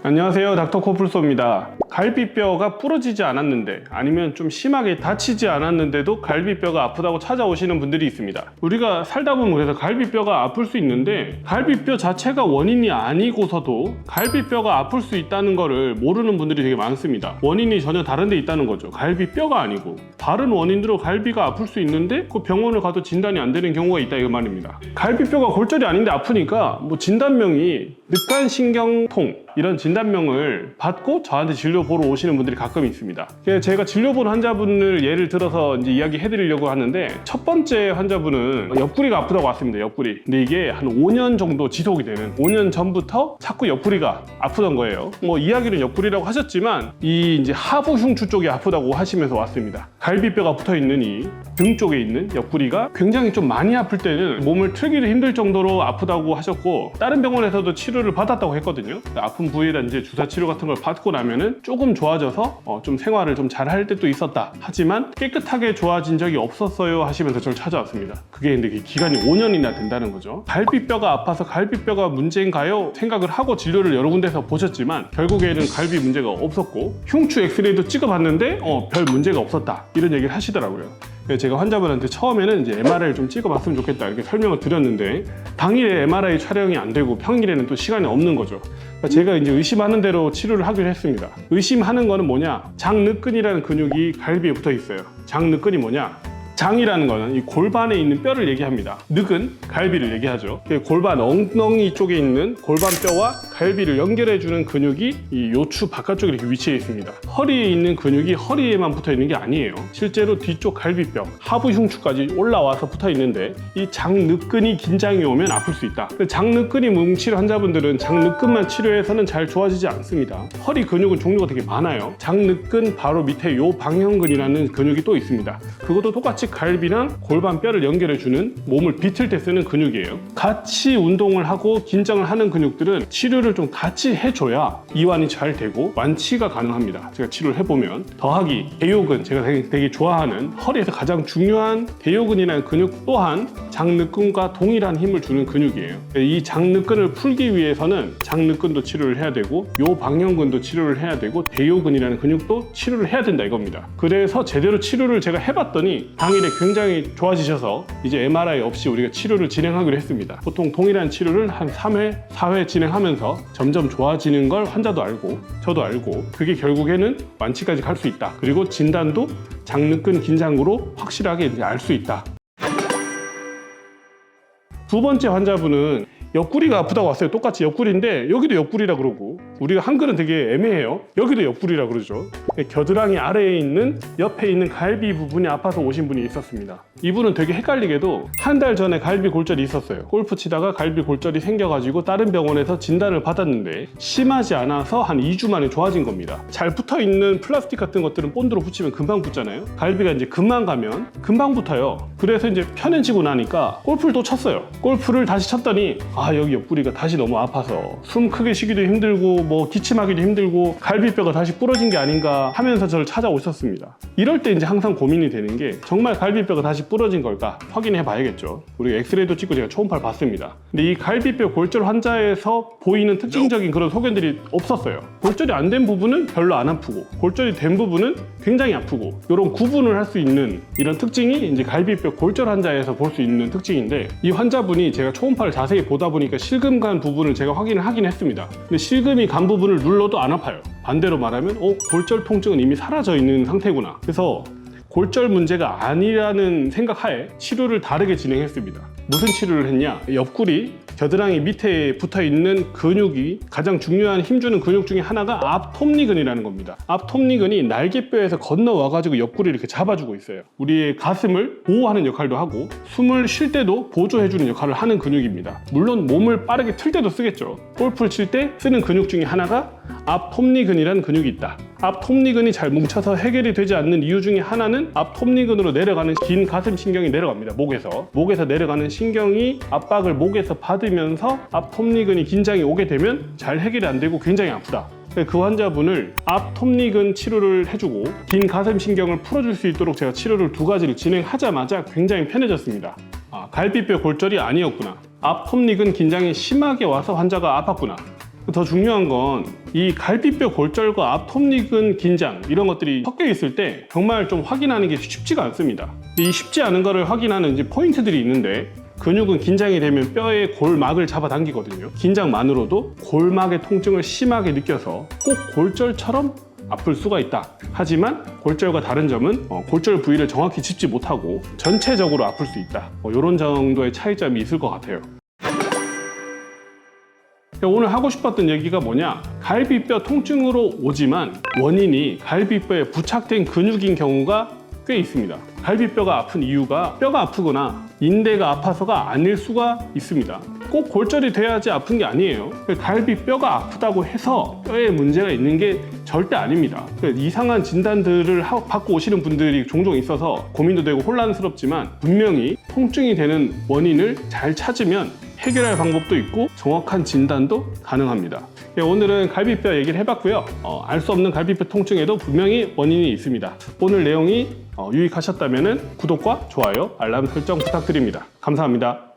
안녕하세요, 닥터 코뿔소입니다. 갈비뼈가 부러지지 않았는데, 아니면 좀 심하게 다치지 않았는데도 갈비뼈가 아프다고 찾아오시는 분들이 있습니다. 우리가 살다 보면 그래서 갈비뼈가 아플 수 있는데, 갈비뼈 자체가 원인이 아니고서도 갈비뼈가 아플 수 있다는 거를 모르는 분들이 되게 많습니다. 원인이 전혀 다른 데 있다는 거죠. 갈비뼈가 아니고 다른 원인으로 갈비가 아플 수 있는데 그 병원을 가도 진단이 안 되는 경우가 있다, 이거 말입니다. 갈비뼈가 골절이 아닌데 아프니까 뭐 진단명이 늑간신경통 이런 진단명을 받고 저한테 진료 보러 오시는 분들이 가끔 있습니다. 제가 진료 본 환자분을 예를 들어서 이제 이야기 해드리려고 하는데, 첫 번째 환자분은 옆구리가 아프다고 왔습니다. 옆구리. 근데 이게 한 5년 정도 지속이 되는, 5년 전부터 자꾸 옆구리가 아프던 거예요. 뭐 이야기는 옆구리라고 하셨지만 이 이제 하부 흉추 쪽이 아프다고 하시면서 왔습니다. 갈비뼈가 붙어 있는 이 등 쪽에 있는 옆구리가 굉장히 좀 많이 아플 때는 몸을 틀기도 힘들 정도로 아프다고 하셨고, 다른 병원에서도 치료를 받았다고 했거든요. 아픈 부위에다 이제 주사 치료 같은 걸 받고 나면은 조금 좋아져서 좀 생활을 좀 잘할 때도 있었다. 하지만 깨끗하게 좋아진 적이 없었어요 하시면서 저를 찾아왔습니다. 그게 근데 기간이 5년이나 된다는 거죠. 갈비뼈가 아파서 갈비뼈가 문제인가요? 생각을 하고 진료를 여러 군데서 보셨지만 결국에는 갈비 문제가 없었고, 흉추 엑스레이도 찍어봤는데 별 문제가 없었다, 이런 얘기를 하시더라고요. 제가 환자분한테 처음에는 이제 MRI를 좀 찍어봤으면 좋겠다 이렇게 설명을 드렸는데, 당일에 MRI 촬영이 안 되고 평일에는 또 시간이 없는 거죠. 그러니까 제가 이제 의심하는 대로 치료를 하기로 했습니다. 의심하는 거는 뭐냐? 장늑근이라는 근육이 갈비에 붙어 있어요. 장늑근이 뭐냐? 장이라는 거는 이 골반에 있는 뼈를 얘기합니다. 늑은 갈비를 얘기하죠. 골반 엉덩이 쪽에 있는 골반뼈와 갈비를 연결해주는 근육이 이 요추 바깥쪽에 이렇게 위치해 있습니다. 허리에 있는 근육이 허리에만 붙어 있는 게 아니에요. 실제로 뒤쪽 갈비뼈, 하부 흉추까지 올라와서 붙어 있는데, 이 장늑근이 긴장이 오면 아플 수 있다. 장늑근이 뭉칠 환자분들은 장늑근만 치료해서는 잘 좋아지지 않습니다. 허리 근육은 종류가 되게 많아요. 장늑근 바로 밑에 요 방형근이라는 근육이 또 있습니다. 그것도 똑같이 갈비랑 골반뼈를 연결해주는, 몸을 비틀 때 쓰는 근육이에요. 같이 운동을 하고 긴장을 하는 근육들은 치료를 좀 같이 해줘야 이완이 잘 되고 완치가 가능합니다. 제가 치료를 해보면. 더하기 대요근, 제가 되게 좋아하는 허리에서 가장 중요한 대요근이라는 근육 또한 장늑근과 동일한 힘을 주는 근육이에요. 이 장늑근을 풀기 위해서는 장늑근도 치료를 해야 되고, 요 방형근도 치료를 해야 되고, 대요근이라는 근육도 치료를 해야 된다, 이겁니다. 그래서 제대로 치료를 제가 해봤더니 당일에 굉장히 좋아지셔서 이제 MRI 없이 우리가 치료를 진행하기로 했습니다. 보통 동일한 치료를 한 3회, 4회 진행하면서 점점 좋아지는 걸 환자도 알고 저도 알고, 그게 결국에는 완치까지 갈 수 있다. 그리고 진단도 장늑근 긴장으로 확실하게 이제 알 수 있다. 두 번째 환자분은 옆구리가 아프다고 왔어요. 똑같이 옆구리인데 여기도 옆구리라 그러고, 우리가 한글은 되게 애매해요. 여기도 옆구리라 그러죠. 겨드랑이 아래에 있는, 옆에 있는 갈비 부분이 아파서 오신 분이 있었습니다. 이분은 되게 헷갈리게도 한 달 전에 갈비 골절이 있었어요. 골프 치다가 갈비 골절이 생겨가지고 다른 병원에서 진단을 받았는데 심하지 않아서 한 2주 만에 좋아진 겁니다. 잘 붙어있는 플라스틱 같은 것들은 본드로 붙이면 금방 붙잖아요. 갈비가 이제 금방 가면 금방 붙어요. 그래서 이제 편해지고 나니까 골프를 또 쳤어요. 골프를 다시 쳤더니 여기 옆구리가 다시 너무 아파서 숨 크게 쉬기도 힘들고 뭐 기침하기도 힘들고 갈비뼈가 다시 부러진 게 아닌가 하면서 저를 찾아오셨습니다. 이럴 때 이제 항상 고민이 되는 게, 정말 갈비뼈가 다시 부러진 걸까 확인해 봐야겠죠. 우리가 엑스레이도 찍고 제가 초음파를 봤습니다. 근데 이 갈비뼈 골절 환자에서 보이는 특징적인 그런 소견들이 없었어요. 골절이 안 된 부분은 별로 안 아프고, 골절이 된 부분은 굉장히 아프고, 이런 구분을 할 수 있는 이런 특징이 이제 갈비뼈 골절 환자에서 볼 수 있는 특징인데, 이 환자분이 제가 초음파를 자세히 보다 보니까 실금 간 부분을 제가 확인을 하긴 했습니다. 근데 실금이 간 부분을 눌러도 안 아파요. 반대로 말하면 골절 통증은 이미 사라져 있는 상태구나. 그래서 골절 문제가 아니라는 생각하에 치료를 다르게 진행했습니다. 무슨 치료를 했냐? 옆구리, 겨드랑이 밑에 붙어있는 근육이 가장 중요한 힘주는 근육 중에 하나가 앞톱니근이라는 겁니다. 앞톱니근이 날개뼈에서 건너와가지고 옆구리를 이렇게 잡아주고 있어요. 우리의 가슴을 보호하는 역할도 하고, 숨을 쉴 때도 보조해주는 역할을 하는 근육입니다. 물론 몸을 빠르게 틀 때도 쓰겠죠. 골프를 칠 때 쓰는 근육 중에 하나가 앞톱니근이라는 근육이 있다. 앞톱니근이 잘 뭉쳐서 해결이 되지 않는 이유 중에 하나는 앞톱니근으로 내려가는 긴 가슴 신경이 내려갑니다. 목에서 내려가는 신경이 압박을 목에서 받으면서 앞톱니근이 긴장이 오게 되면 잘 해결이 안 되고 굉장히 아프다. 그 환자분을 앞톱니근 치료를 해주고 긴 가슴 신경을 풀어줄 수 있도록 제가 치료를 2가지를 진행하자마자 굉장히 편해졌습니다. 갈비뼈 골절이 아니었구나. 앞 톱닉은 긴장이 심하게 와서 환자가 아팠구나. 더 중요한 건 이 갈비뼈 골절과 앞 톱닉은 긴장 이런 것들이 섞여 있을 때 정말 좀 확인하는 게 쉽지가 않습니다. 이 쉽지 않은 거를 확인하는 이제 포인트들이 있는데, 근육은 긴장이 되면 뼈의 골막을 잡아당기거든요. 긴장만으로도 골막의 통증을 심하게 느껴서 꼭 골절처럼 아플 수가 있다. 하지만 골절과 다른 점은 골절 부위를 정확히 짚지 못하고 전체적으로 아플 수 있다. 이런 정도의 차이점이 있을 것 같아요. 오늘 하고 싶었던 얘기가 뭐냐, 갈비뼈 통증으로 오지만 원인이 갈비뼈에 부착된 근육인 경우가 꽤 있습니다. 갈비뼈가 아픈 이유가 뼈가 아프거나 인대가 아파서가 아닐 수가 있습니다. 꼭 골절이 돼야지 아픈 게 아니에요. 갈비뼈가 아프다고 해서 뼈에 문제가 있는 게 절대 아닙니다. 이상한 진단들을 받고 오시는 분들이 종종 있어서 고민도 되고 혼란스럽지만, 분명히 통증이 되는 원인을 잘 찾으면 해결할 방법도 있고 정확한 진단도 가능합니다. 오늘은 갈비뼈 얘기를 해봤고요. 알 수 없는 갈비뼈 통증에도 분명히 원인이 있습니다. 오늘 내용이 유익하셨다면 구독과 좋아요, 알람 설정 부탁드립니다. 감사합니다.